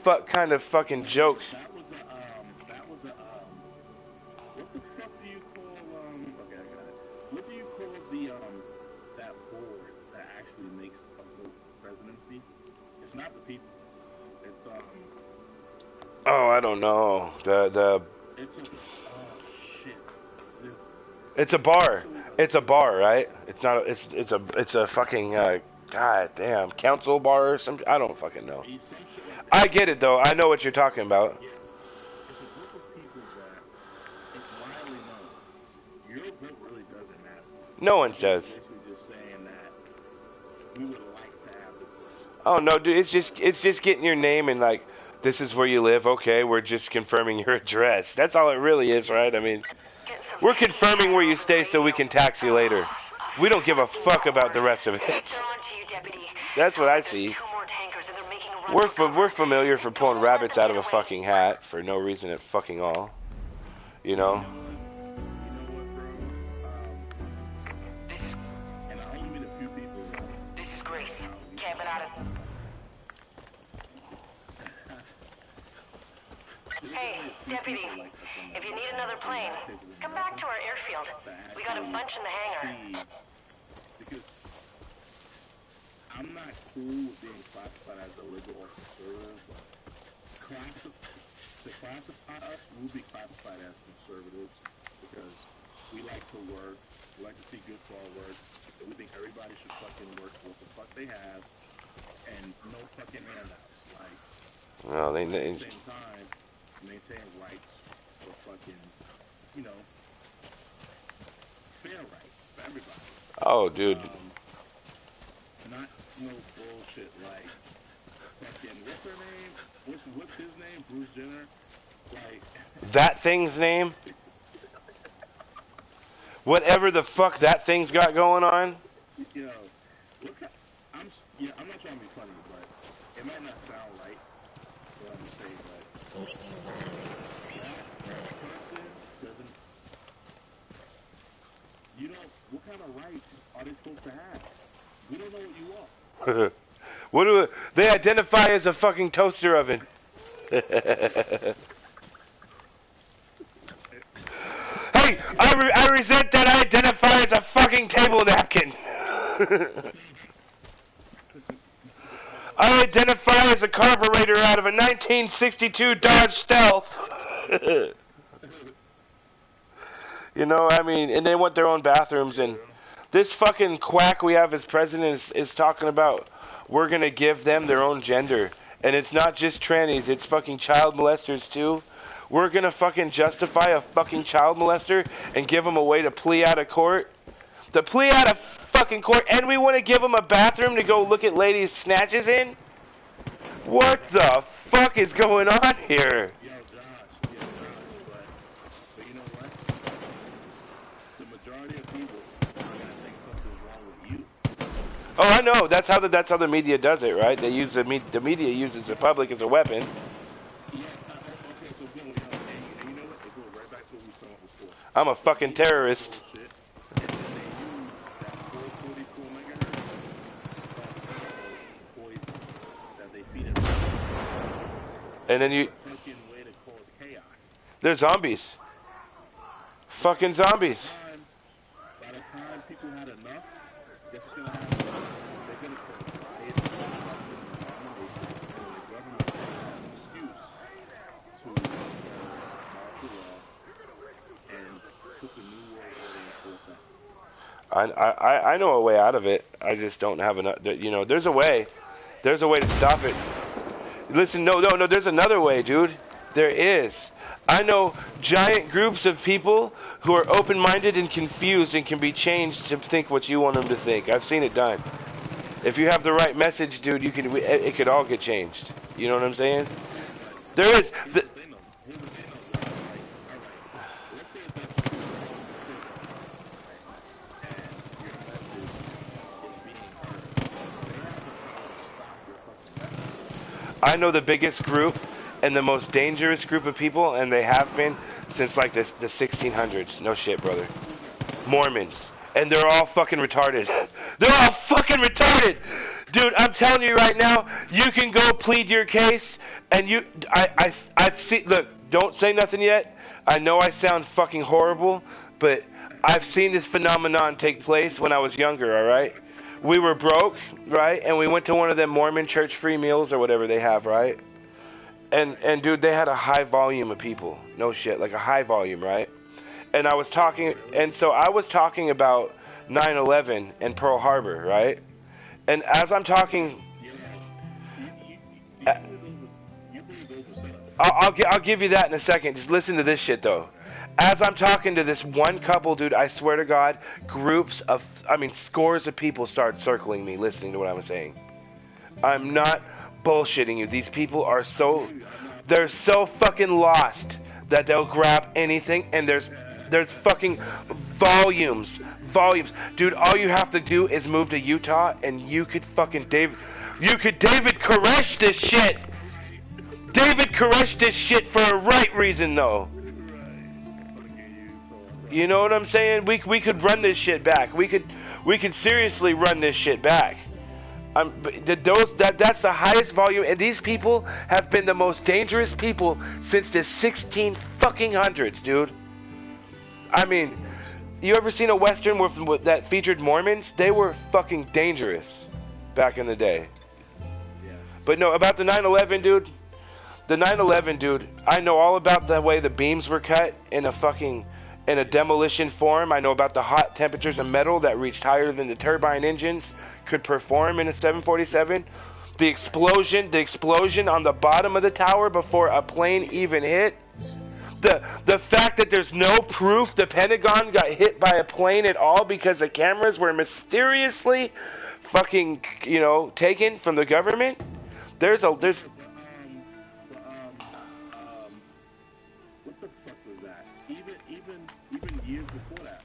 fuck kind of fucking joke? What the fuck do you call, okay, I got it. What do you call that board that actually makes a vote presidency? It's not the people. It's, Oh, I don't know. It's shit. It's a bar. It's a bar, right? It's not. It's a fucking god damn council bar or something. I don't fucking know. I get it though. I know what you're talking about. Yeah. It's a group of people that it's widely known. Your vote really doesn't matter. No one does. Basically just saying that we would like to have this person. Oh no, dude. It's just getting your name and like this is where you live. Okay, we're just confirming your address. That's all it really is, right? I mean. We're confirming where you stay so we can tax you later. We don't give a fuck about the rest of it. That's what I see. We're familiar for pulling rabbits out of a fucking hat for no reason at fucking all. You know? This is Grace. Camping out of... Hey, Deputy. If you need another plane, come back to our airfield. We got a bunch in the hangar. Because I'm not cool with being classified as a legal officer, but to classify us, we'll be classified as conservatives because we like to work, we like to see good for our work, and we think everybody should fucking work for what the fuck they have, and no fucking handouts. Like, well, at the same time, maintain rights for fucking, you know, fair rights for everybody. Oh, dude. Not no bullshit like fucking, what's her name? What's his name? Bruce Jenner? Like that thing's name? Whatever the fuck that thing's got going on? Yo, I'm not trying to be funny, but it might not sound right what I'm saying, but that person doesn't, you know, what kind of rights are they supposed to have? We don't know what you are. What do they identify as a fucking toaster oven? Hey, I resent that I identify as a fucking table napkin. I identify as a carburetor out of a 1962 Dodge Stealth. You know, I mean, and they want their own bathrooms, and this fucking quack we have as president is talking about we're going to give them their own gender. And it's not just trannies, it's fucking child molesters too. We're going to fucking justify a fucking child molester and give them a way to plea out of court. To plea out of fucking court, and we want to give them a bathroom to go look at ladies' snatches in? What the fuck is going on here? Yo, Josh, but you know what? The majority of people are going to think something's wrong with you. Oh, I know. That's how the media does it, right? They use the media uses the public as a weapon. Yeah, okay, so Bill, you know what? It goes right back to what we saw before. I'm a fucking terrorist. And then you... They're zombies. Fucking zombies. By the time people had enough, guess what's going to happen? They're going to cause riots, and the government has an excuse to mark the law and put the new world order in full effect. I know a way out of it. I just don't have enough. You know, there's a way. There's a way to stop it. Listen, no, there's another way, dude. There is. I know giant groups of people who are open-minded and confused and can be changed to think what you want them to think. I've seen it done. If you have the right message, dude, it could all get changed. You know what I'm saying? There is... I know the biggest group and the most dangerous group of people, and they have been since like the 1600s. No shit, brother. Mormons. And they're all fucking retarded. They're all fucking retarded! Dude, I'm telling you right now, you can go plead your case, and I've seen, look, don't say nothing yet. I know I sound fucking horrible, but I've seen this phenomenon take place when I was younger, alright? We were broke, right? And we went to one of them Mormon church free meals or whatever they have, right? And dude, they had a high volume of people. No shit, like a high volume, right? And I was talking, and so I was talking about 9/11 and Pearl Harbor, right? And as I'm talking, I'll give you that in a second. Just listen to this shit though. As I'm talking to this one couple, dude, I swear to God, scores of people start circling me, listening to what I'm saying. I'm not bullshitting you. These people are they're so fucking lost that they'll grab anything, and there's fucking volumes. Dude, all you have to do is move to Utah, and you could David Koresh this shit. David Koresh this shit for a right reason, though. You know what I'm saying? We could run this shit back. We could seriously run this shit back. That's the highest volume, and these people have been the most dangerous people since the 1600s, dude. I mean, you ever seen a Western that featured Mormons? They were fucking dangerous back in the day. Yeah. But no, about the 9/11, dude. The 9/11, dude. I know all about the way the beams were cut in a demolition form. I know about the hot temperatures of metal that reached higher than the turbine engines could perform in a 747. The explosion on the bottom of the tower before a plane even hit. The fact that there's no proof the Pentagon got hit by a plane at all because the cameras were mysteriously fucking, taken from the government. There's what the fuck was that? Even years before that.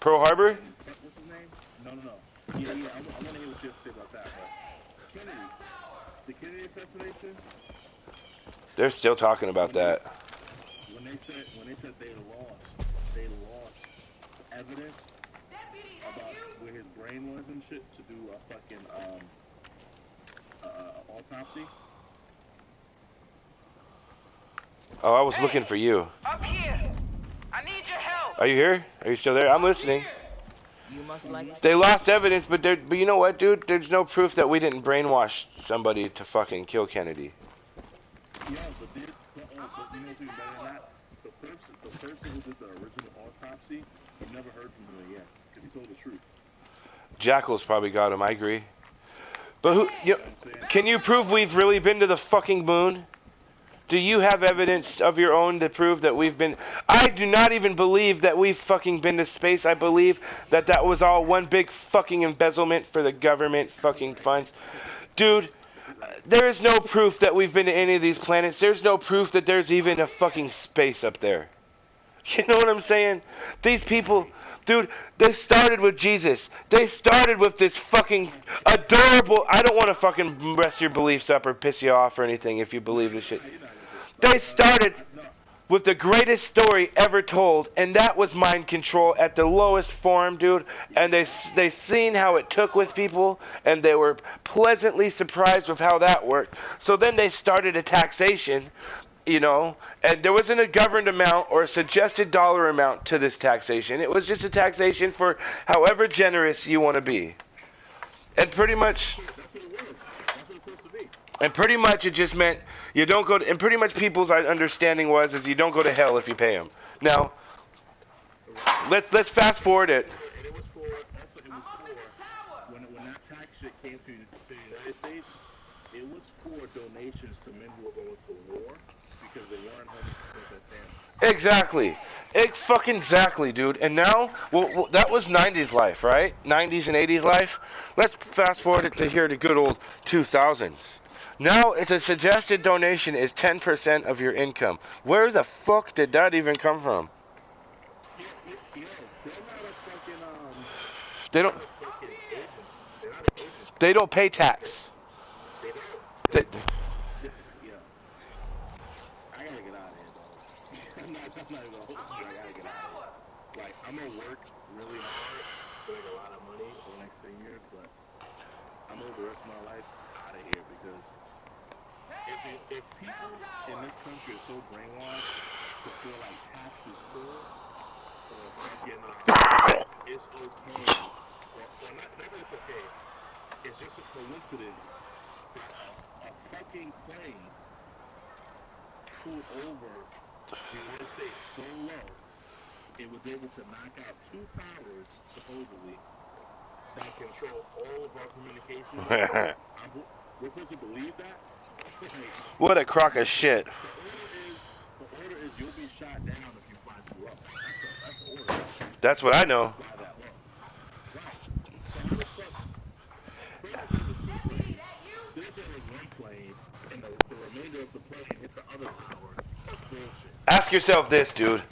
Pearl Harbor? What's his name? No. Yeah. I want to hear what you have to say about that. But the Kennedy assassination. They're still talking about that. When they said they lost evidence about where his brain was and shit to do a fucking autopsy. Oh, I was looking for you. Up here. I need your help. Are you here? Are you still there? I'm listening. You must like. They lost evidence, but you know what, dude? There's no proof that we didn't brainwash somebody to fucking kill Kennedy. Yeah, but you know what's even better than that? The person who did the original autopsy, you never heard from him again because he told the truth. Jackal's probably got him. I agree. But can you prove we've really been to the fucking moon? Do you have evidence of your own to prove that we've been? I do not even believe that we've fucking been to space. I believe that was all one big fucking embezzlement for the government fucking funds. Dude, there is no proof that we've been to any of these planets. There's no proof that there's even a fucking space up there. You know what I'm saying? These people, dude, they started with Jesus. They started with this fucking adorable... I don't want to fucking mess your beliefs up or piss you off or anything if you believe this shit. They started with the greatest story ever told, and that was mind control at the lowest form, dude. And they seen how it took with people, and they were pleasantly surprised with how that worked. So then they started a taxation, and there wasn't a governed amount or a suggested dollar amount to this taxation. It was just a taxation for however generous you want to be. And pretty much it just meant you don't go to, and pretty much people's understanding is you don't go to hell if you pay them. Now, let's fast forward it. And it was for when that tax shit came to the United States, it was for donations to men who were going to war because they weren't home with their families. Exactly, dude. And now, well, that was 90s life, right? 90s and 80s life. Let's fast forward it to here to good old 2000s. Now, it's a suggested donation is 10% of your income. Where the fuck did that even come from? They don't pay tax. I gotta get out of here, though. I'm not even gonna hold you. I gotta get out of here. I'm gonna work really hard to make a lot of money for the next 10 years, but I'm I'm gonna live the rest of my life out of here because if people in this country are so brainwashed to feel like tax is cool or fucking it's okay or not that it's okay, it's just a coincidence that a fucking plane flew over the United States so low it was able to knock out 2 towers supposedly that control all of our communications. We're supposed to believe that? What a crock of shit. The order is you'll be shot down if you fly too up. That's the order. That's what I know. Fly that low. Right. So how the fuck? There's only one plane, and the remainder of the plane hit the other tower. That's bullshit. Ask yourself this, dude.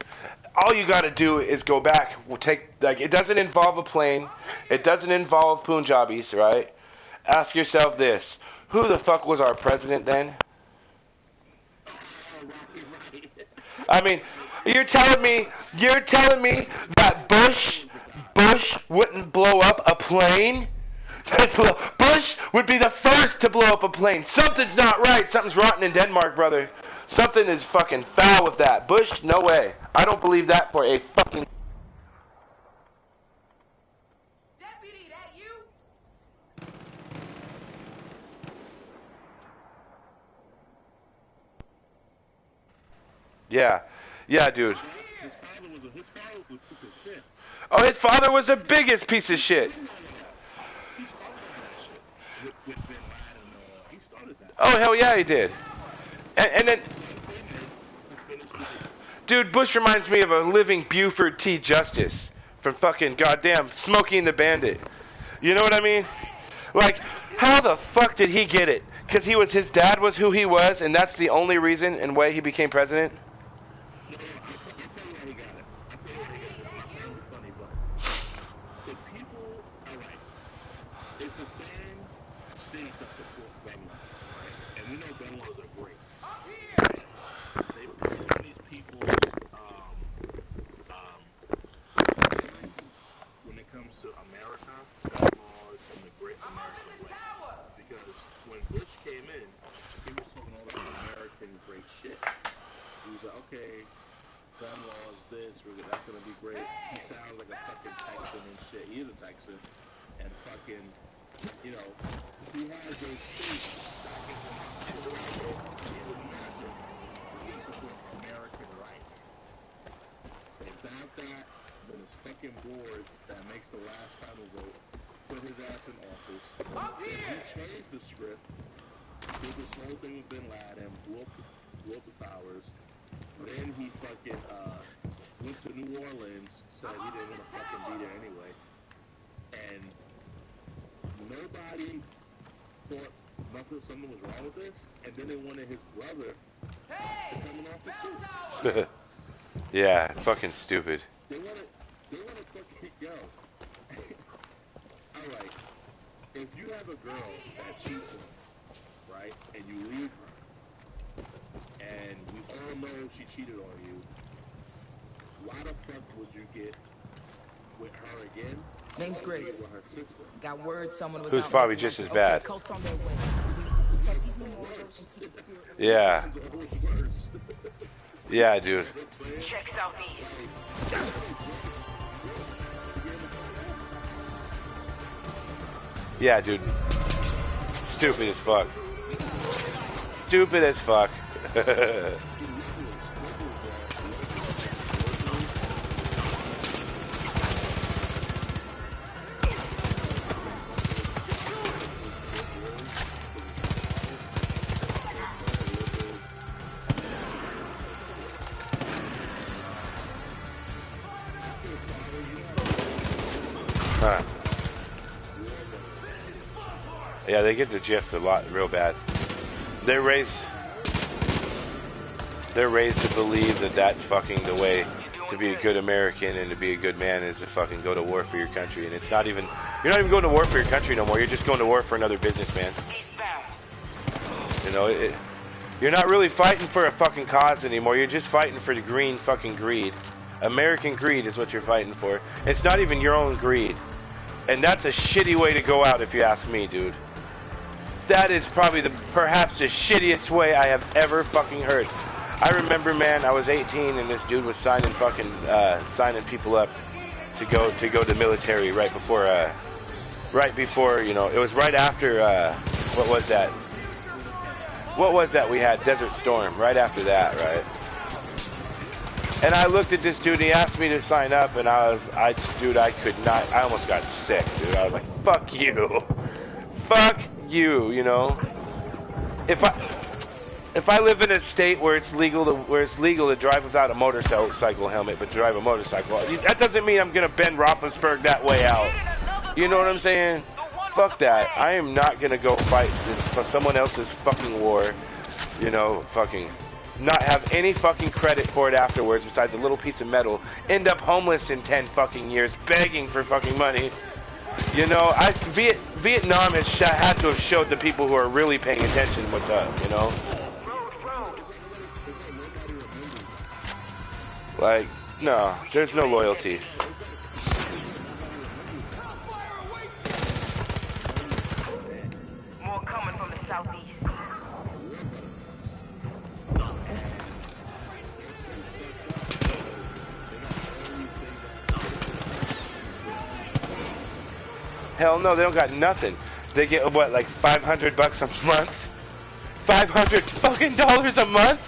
All you gotta do is go back. We'll take, like, it doesn't involve a plane. It doesn't involve Punjabis, right? Ask yourself this. Who the fuck was our president then? I mean, you're telling me that Bush wouldn't blow up a plane? Bush would be the first to blow up a plane. Something's not right. Something's rotten in Denmark, brother. Something is fucking foul with that. Bush, no way. I don't believe that for a fucking... Deputy, that you? Yeah. Yeah, dude. His father was a piece of shit. Oh, his father was the biggest piece of shit. With Bin Laden, he started that. Oh, hell yeah, he did. And then... Dude, Bush reminds me of a living Buford T. Justice from fucking goddamn Smokey and the Bandit. You know what I mean? Like, how the fuck did he get it? Because his dad was who he was, and that's the only reason and way he became president? No, I'll tell you how he got it. I'm not saying it's funny, but the people are right. It's the same states that support gun laws, right? And we know gun laws are great. They put these people when it comes to America, gun laws and the great American way. Because when Bush came in, he was talking all that American great shit. He was like, okay, gun laws, this, that's gonna be great. He sounds like a fucking Texan and shit. He is a Texan. And fucking, you know, he has those states American rights. Without that, then his fucking board that makes the last final vote put his ass in office. Then he changed the script, did this whole thing with Bin Laden, blew up the towers. Then he fucking went to New Orleans, said he didn't want to fucking be there anyway. And nobody thought something was wrong with this. And then they wanted his brother to come in office too. Yeah, fucking stupid. They want to fucking yo. Alright, if you have a girl that cheats on you, right, and you leave her, and we all know she cheated on you, why the fuck would you get with her again? Name's Grace. With her sister. Got word someone was Who's out probably making just money. as bad. Okay, cults on their way. We need to protect these memorials. Yeah. Worse. Yeah, dude. Check southeast. Yeah, dude. Stupid as fuck. Stupid as fuck. Huh. Yeah, they get the gist a lot, real bad. They're raised to believe that that's fucking the way to be a good American and to be a good man is to fucking go to war for your country. And it's not even, you're not even going to war for your country no more. You're just going to war for another businessman. You know, you're not really fighting for a fucking cause anymore. You're just fighting for the green fucking greed. American greed is what you're fighting for. It's not even your own greed. And that's a shitty way to go out if you ask me, dude. That is probably perhaps the shittiest way I have ever fucking heard. I remember, man, I was 18 and this dude was signing signing people up to go to the military right before, you know, it was right after, what was that? What was that we had? Desert Storm, right after that, right? And I looked at this dude and he asked me to sign up and dude, I could not, I almost got sick, dude. I was like, fuck you. Fuck you, you know? If I live in a state where it's legal to drive without a motorcycle helmet, but to drive a motorcycle, that doesn't mean I'm gonna Ben Roethlisberger that way out. You know what I'm saying? Fuck that. I am not gonna go fight for someone else's fucking war. You know, fucking not have any fucking credit for it afterwards besides a little piece of metal. End up homeless in 10 fucking years, begging for fucking money. You know, Vietnam had to have showed the people who are really paying attention what's up, you know? Like, no, there's no loyalty. More coming from the southeast. Hell no, they don't got nothing. They get, what, like $500 a month? $500 fucking dollars a month?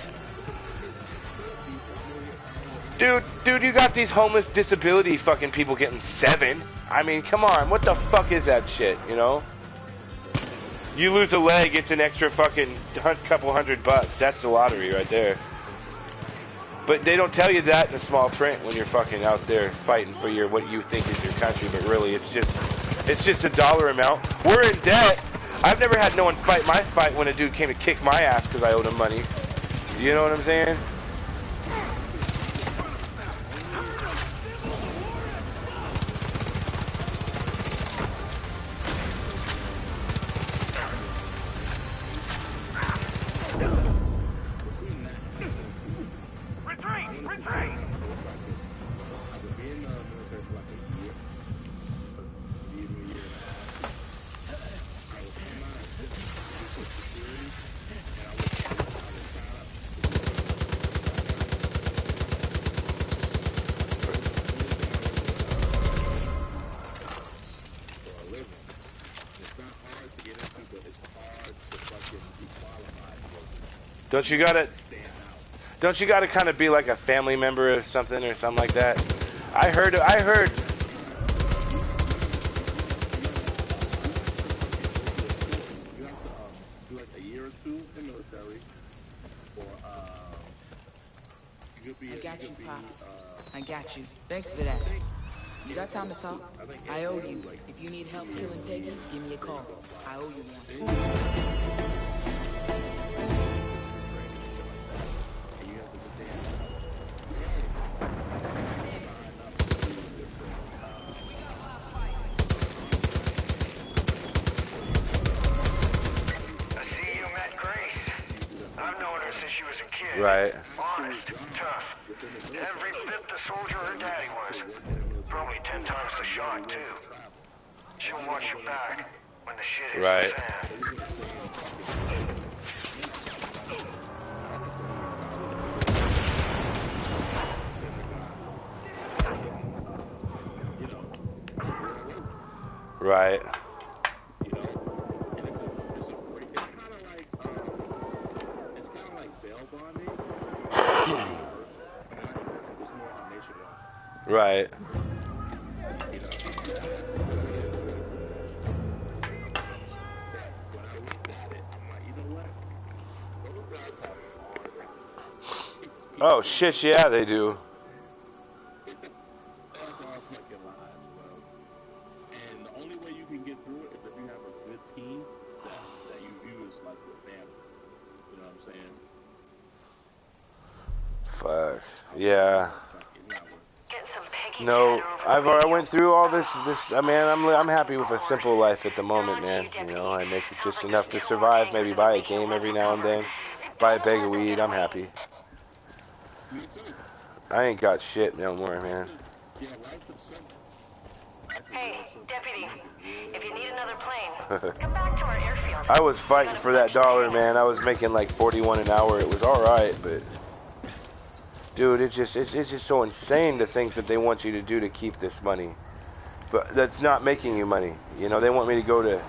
Dude, you got these homeless disability fucking people getting 7. I mean, come on, what the fuck is that shit, you know? You lose a leg, it's an extra fucking couple $100. That's the lottery right there. But they don't tell you that in the small print when you're fucking out there fighting for what you think is your country, but really it's just a dollar amount. We're in debt. I've never had no one fight my fight when a dude came to kick my ass because I owed him money. You know what I'm saying? Don't you gotta kind of be like a family member or something like that? I heard. You have to do like a year or 2 in the military, or you could be. I got you, Pops. I got you. Thanks for that. You got time to talk? I owe you. If you need help killing piggies, give me a call. I owe you one. Right. Honest, tough. Every bit the soldier her daddy was. Probably 10 times the shot, too. She'll watch your back when the shit hits right. the fan. Right. Right. Oh shit, yeah they do. And the only way you can get through it is if you have a good team that you view as like your family. You know what I'm saying? Fuck. Yeah. No, I went through all this. I mean, I'm happy with a simple life at the moment, man. You know, I make it just enough to survive. Maybe buy a game every now and then, buy a bag of weed. I'm happy. I ain't got shit no more, man. Hey, deputy, if you need another plane, come back to our airfield. I was fighting for that dollar, man. I was making like 41 an hour. It was all right, but dude, it's just so insane the things that they want you to do to keep this money. But that's not making you money. You know, they want me to go to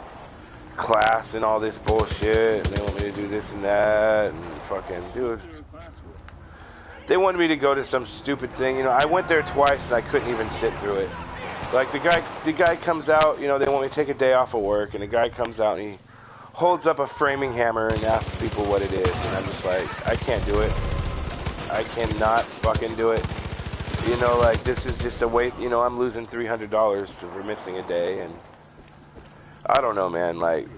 class and all this bullshit. And they want me to do this and that and fucking dude. They wanted me to go to some stupid thing. You know, I went there twice and I couldn't even sit through it. Like the guy comes out, you know, they want me to take a day off of work, and the guy comes out and he holds up a framing hammer and asks people what it is, and I'm just like, I can't do it. I cannot fucking do it. You know, like, this is just a wait, you know, I'm losing $300 for missing a day, and I don't know, man, like,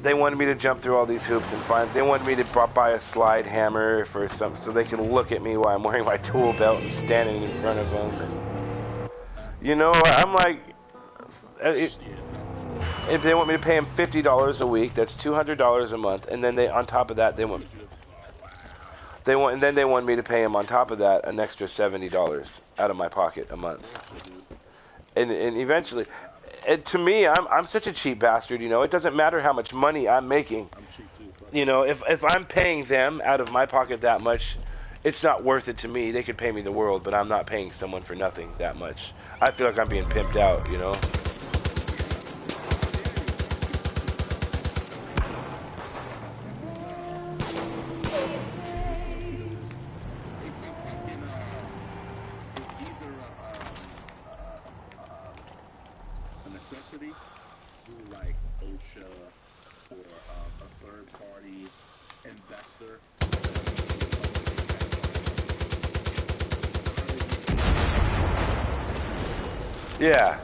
they wanted me to jump through all these hoops and they wanted me to buy a slide hammer for something so they can look at me while I'm wearing my tool belt and standing in front of them, and you know, I'm like, if they want me to pay them $50 a week, that's $200 a month, and then on top of that, they want me to pay them on top of that an extra $70 out of my pocket a month, and eventually, to me, I'm such a cheap bastard, you know. It doesn't matter how much money I'm making, you know. If I'm paying them out of my pocket that much, it's not worth it to me. They could pay me the world, but I'm not paying someone for nothing that much. I feel like I'm being pimped out, you know? A necessity through like OSHA or a third party investor. Yeah.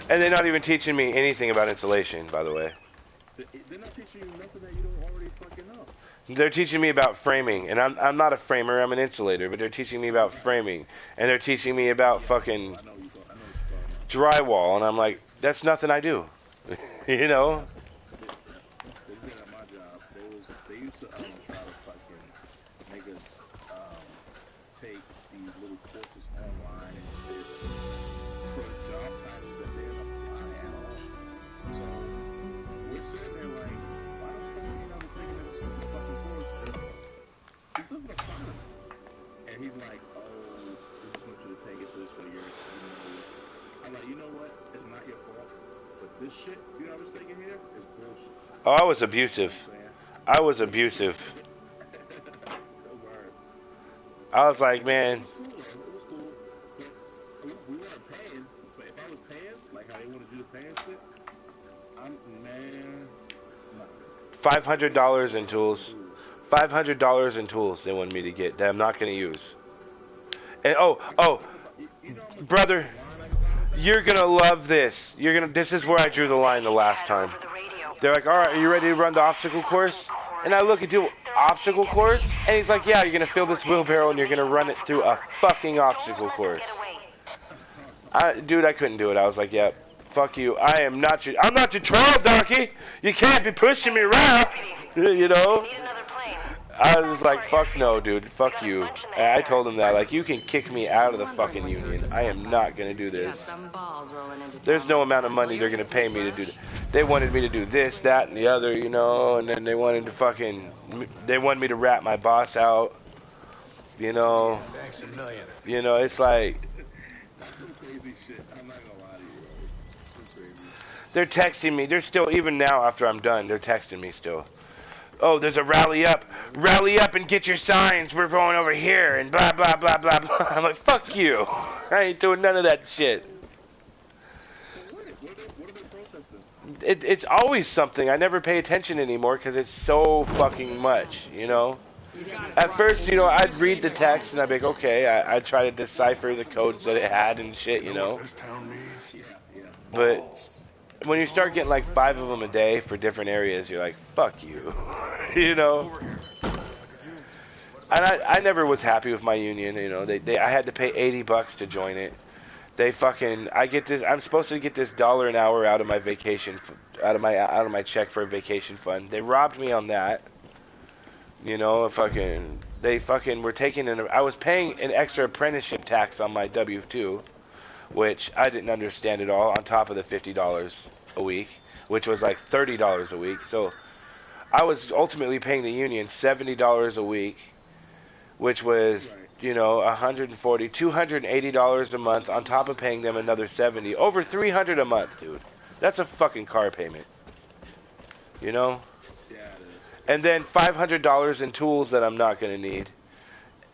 And they're not even teaching me anything about insulation, by the way. They're not teaching you nothing that you don't already fucking know. They're teaching me about framing, and I'm not a framer, I'm an insulator, but they're teaching me about framing, and they're teaching me about fucking drywall, and I'm like, that's nothing I do, you know? They did at my job. They used to try to fucking make us take these little courses online and shit for job titles that they're not applying at all. So we're sitting there like, why don't you know the taking this fucking course? He says it's fun. And he's like, oh, we just want you to take it this way. I'm like, you know what? It's not your fault. But this shit you know I was taking here is bullshit. Oh, I was abusive. I was abusive. I was like, man. It was cool. But we weren't paying. But if I was paying, like how they wanted you to pay and shit, $500 in tools. $500 in tools they wanted me to get that I'm not going to use. And brother, you're going to love this. This is where I drew the line the last time. They're like, all right, are you ready to run the obstacle course? And I look at you, obstacle course? And he's like, yeah, you're going to fill this wheelbarrow and you're going to run it through a fucking obstacle course. Dude, I couldn't do it. I was like, yeah, fuck you. I'm not your trial donkey. You can't be pushing me around. You know? I was like, fuck no, dude. Fuck you. And I told him that. Like, you can kick me out of the fucking union. I am not going to do this. There's no amount of money they're going to pay me to do this. They wanted me to do this, that, and the other, you know, and then they wanted me to rat my boss out, you know. You know, it's like, they're texting me. They're still, even now after I'm done, they're texting me still. Oh, there's a rally up and get your signs. We're going over here and blah, blah, blah, blah, blah. I'm like, fuck you. I ain't doing none of that shit. It's always something. I never pay attention anymore because it's so fucking much, you know? At first, you know, I'd read the text and I'd be like, okay, I'd try to decipher the codes that it had and shit, you know? But when you start getting like 5 of them a day for different areas, you're like, fuck you. You know? And I never was happy with my union, you know. I had to pay $80 to join it. I'm supposed to get this $1 an hour out of my vacation, out of my check for a vacation fund. They robbed me on that. You know, they were taking I was paying an extra apprenticeship tax on my W-2, which I didn't understand at all, on top of the $50 a week, which was like $30 a week. So I was ultimately paying the union $70 a week, which was, you know, $140, $280 a month on top of paying them another $70, over $300 a month, dude. That's a fucking car payment, you know. And then $500 in tools that I'm not gonna need.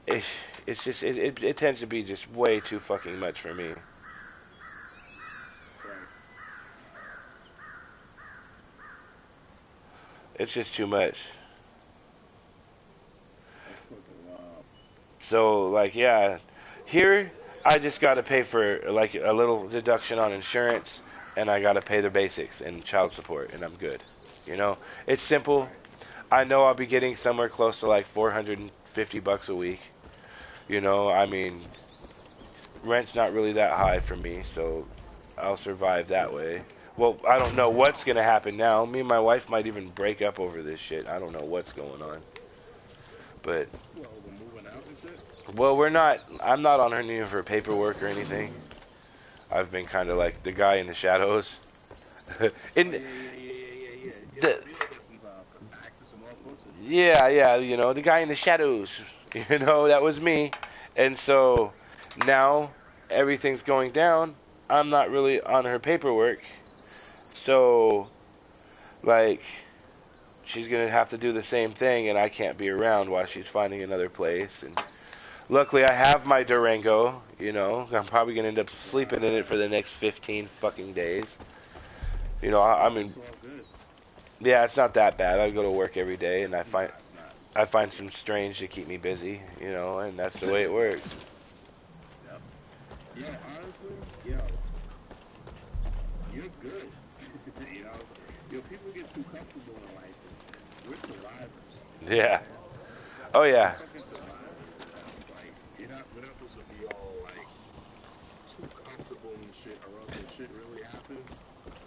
It's just it tends to be just way too fucking much for me. It's just too much. So, like, yeah, here I just got to pay for, like, a little deduction on insurance, and I got to pay the basics and child support, and I'm good. You know, it's simple. I know I'll be getting somewhere close to, like, $450 a week. You know, I mean, rent's not really that high for me, so I'll survive that way. Well, I don't know what's going to happen now. Me and my wife might even break up over this shit. I don't know what's going on. But, well, we're not, I'm not on her name for paperwork or anything. I've been kind of like the guy in the shadows. Yeah, you know, the guy in the shadows. You know, that was me. And so, now, everything's going down. I'm not really on her paperwork. So, like, she's going to have to do the same thing, and I can't be around while she's finding another place. And luckily, I have my Durango, you know. I'm probably going to end up sleeping in it for the next 15 fucking days. You know, I mean, yeah, it's not that bad. I go to work every day, and I find some strange to keep me busy, you know, and that's the way it works. Yeah, honestly, you're good. People get too comfortable in life. We're survivors. Yeah. Oh, yeah. We're not supposed to be all, like, too comfortable and shit, or else when shit really happens,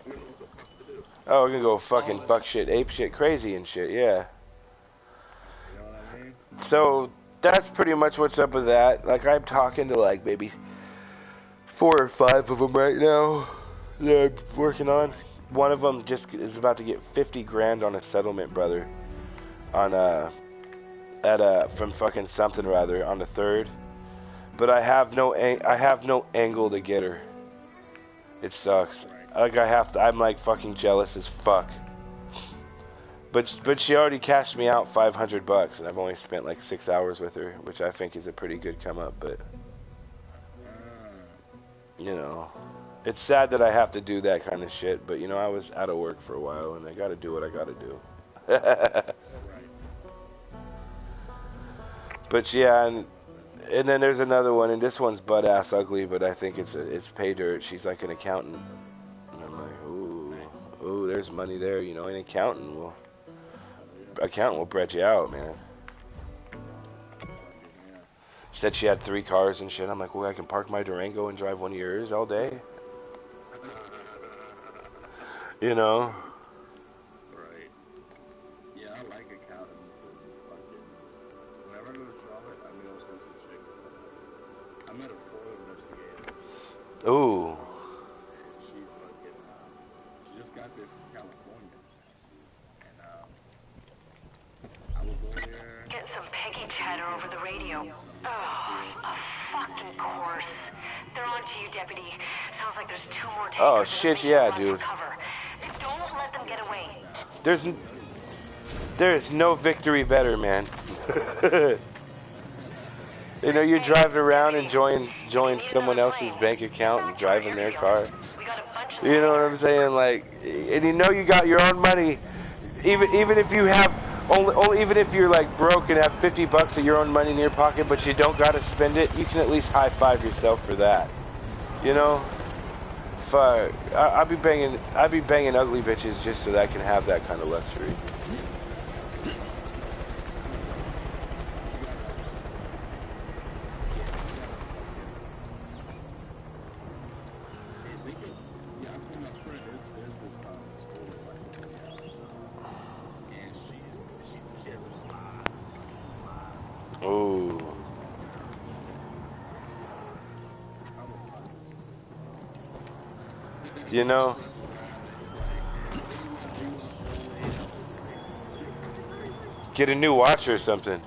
we don't know what the fuck to do. Oh, we're gonna go fucking fuck shit, ape shit, crazy and shit, yeah. You know what I mean? So, that's pretty much what's up with that. Like, I'm talking to, like, maybe 4 or 5 of them right now that I'm working on. One of them just is about to get 50 grand on a settlement, brother. On from fucking something or other on the 3rd. But I have no angle to get her. It sucks. Like, I'm like fucking jealous as fuck. But she already cashed me out $500, and I've only spent like 6 hours with her, which I think is a pretty good come up. But you know, it's sad that I have to do that kind of shit. But you know, I was out of work for a while, and I got to do what I got to do. But yeah, and then there's another one, and this one's butt ass ugly, but I think it's pay dirt. She's like an accountant, and I'm like, ooh, there's money there, you know. An accountant will bread you out, man. She said she had 3 cars and shit. I'm like, well, I can park my Durango and drive one of yours all day, you know. Right. Yeah, I like accountants and fucking. Whenever I go to Charlotte, I meet all sorts of chicks. I met a fraud investigator. Ooh. She fucking. She just got there from California, and I will go there. Get some Peggy chatter over the radio. Oh, of fucking course. They're on to you, deputy. Sounds like there's 2 more takers. Oh shit, yeah, dude. Don't let them get away. There's no victory better, man. You know, you're driving around enjoying someone else's bank account and driving their car. You know what I'm saying? Like, and you know you got your own money, even if you have only even if you're like broke and have $50 of your own money in your pocket, but you don't gotta spend it, you can at least high five yourself for that. You know? Fuck, I'd be banging ugly bitches just so that I can have that kind of luxury. You know? Get a new watch or something.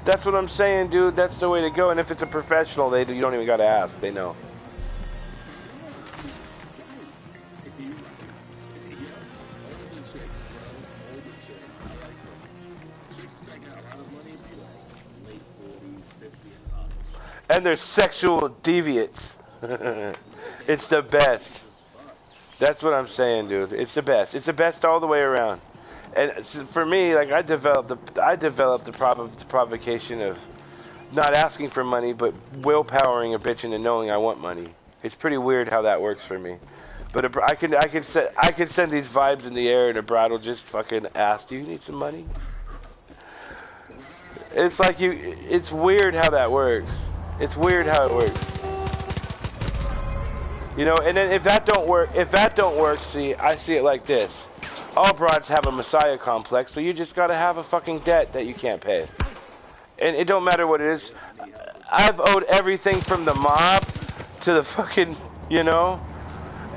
That's what I'm saying, dude. That's the way to go. And if it's a professional, you don't even gotta ask. They know. And they're sexual deviants. It's the best. That's what I'm saying, dude. It's the best. It's the best all the way around. And for me, like I developed the provocation of not asking for money, but willpowering a bitch into knowing I want money. It's pretty weird how that works for me. But I could send these vibes in the air, and a bride will just fucking ask, "Do you need some money?" It's like It's weird how that works. It's weird how it works. You know, and then if that don't work, see, I see it like this. All broads have a messiah complex, so you just gotta have a fucking debt that you can't pay. And it don't matter what it is. I've owed everything from the mob to the fucking, you know,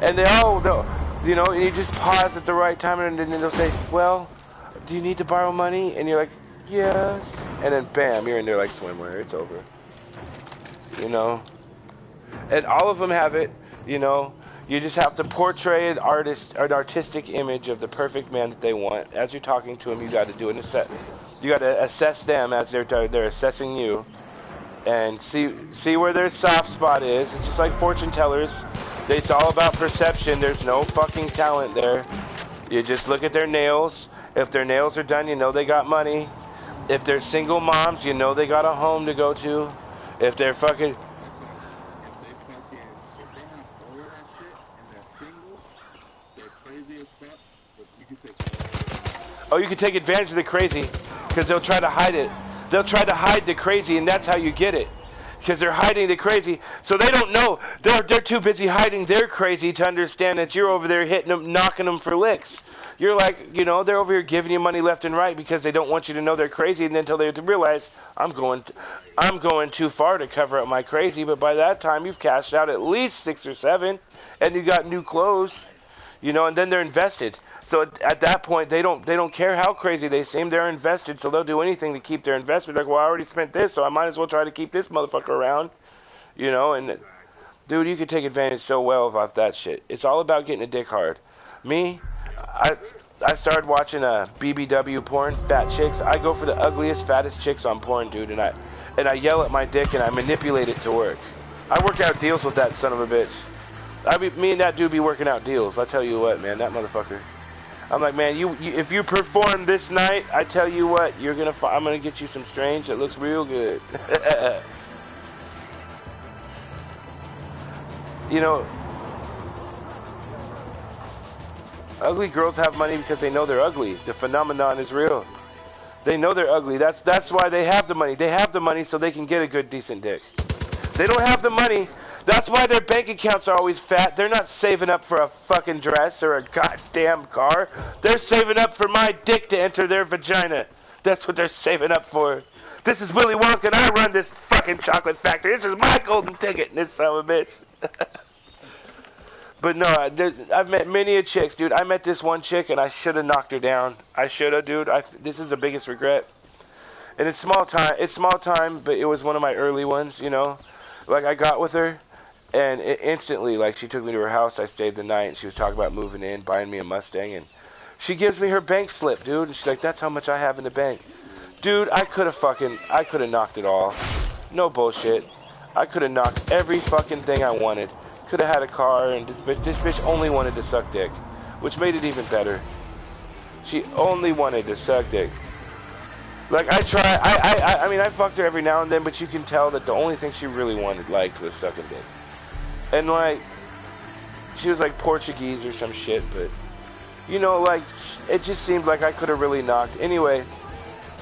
and they all know, you know, and you just pause at the right time, and then they'll say, "Well, do you need to borrow money?" And you're like, "Yes." And then bam, you're in there like swimwear. It's over. You know? And all of them have it, you know. You just have to portray an artistic image of the perfect man that they want. As you're talking to them, you got to do an assess. You got to assess them as they're assessing you, and see where their soft spot is. It's just like fortune tellers. It's all about perception. There's no fucking talent there. You just look at their nails. If their nails are done, you know they got money. If they're single moms, you know they got a home to go to. If they're fucking... Oh, you can take advantage of the crazy, because they'll try to hide it. They'll try to hide the crazy, and that's how you get it. Because they're hiding the crazy, so they don't know. They're too busy hiding their crazy to understand that you're over there hitting them, knocking them for licks. You're like, you know, they're over here giving you money left and right because they don't want you to know they're crazy, and then until they realize, I'm going too far to cover up my crazy, but by that time you've cashed out at least 6 or 7, and you got new clothes, you know, and then they're invested. So at that point, they don't care how crazy they seem. They're invested, so they'll do anything to keep their investment. Like, well, I already spent this, so I might as well try to keep this motherfucker around, you know. And dude, you can take advantage so well of that shit. It's all about getting a dick hard. Me, I started watching BBW porn, fat chicks. I go for the ugliest, fattest chicks on porn, dude, and I yell at my dick and I manipulate it to work. I work out deals with that son of a bitch. Me and that dude be working out deals. I tell you what, man, that motherfucker. I'm like, man, if you perform this night, I tell you what, I'm gonna get you some strange that looks real good. You know, ugly girls have money because they know they're ugly. The phenomenon is real. They know they're ugly. That's why they have the money. They have the money so they can get a good, decent dick. They don't have the money. That's why their bank accounts are always fat. They're not saving up for a fucking dress or a goddamn car. They're saving up for my dick to enter their vagina. That's what they're saving up for. This is Willy Wonka, and I run this fucking chocolate factory. This is my golden ticket, this son of a bitch. But no, I've met many a chicks, dude. I met this one chick, and I should have knocked her down. I should have, dude. This is the biggest regret. And it's small time, but it was one of my early ones, you know. Like, I got with her. And instantly, like, she took me to her house. I stayed the night, and she was talking about moving in, buying me a Mustang, and she gives me her bank slip, dude. And she's like, "That's how much I have in the bank." Dude, I could have knocked it all. No bullshit. I could have knocked every fucking thing I wanted. Could have had a car, and this bitch only wanted to suck dick, which made it even better. She only wanted to suck dick. Like, I mean, I fucked her every now and then, but you can tell that the only thing she really liked was sucking dick. And, like, she was, like, Portuguese or some shit, but, you know, like, it just seemed like I could have really knocked. Anyway,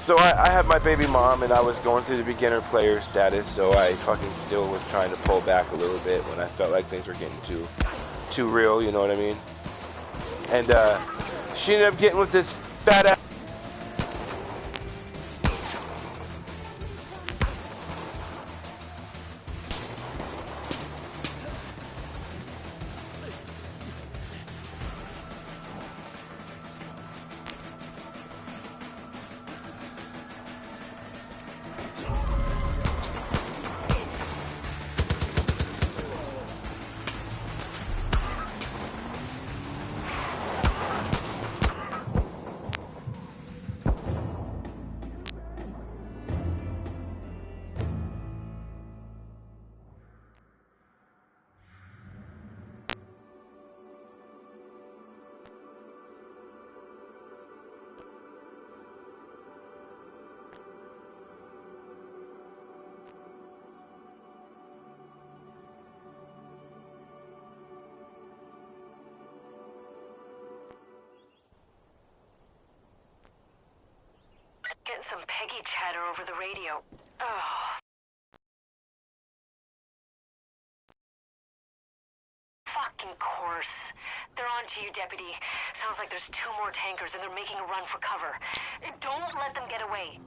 so I had my baby mom, and I was going through the beginner player status, so I fucking still was trying to pull back a little bit when I felt like things were getting too real, you know what I mean? And, she ended up getting with this fat ass. Getting some Peggy chatter over the radio. Oh. Fucking course. They're on to you, Deputy. Sounds like there's 2 more tankers and they're making a run for cover. Don't let them get away.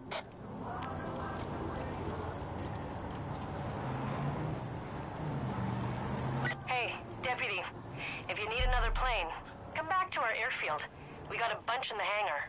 Hey, Deputy. If you need another plane, come back to our airfield. We got a bunch in the hangar.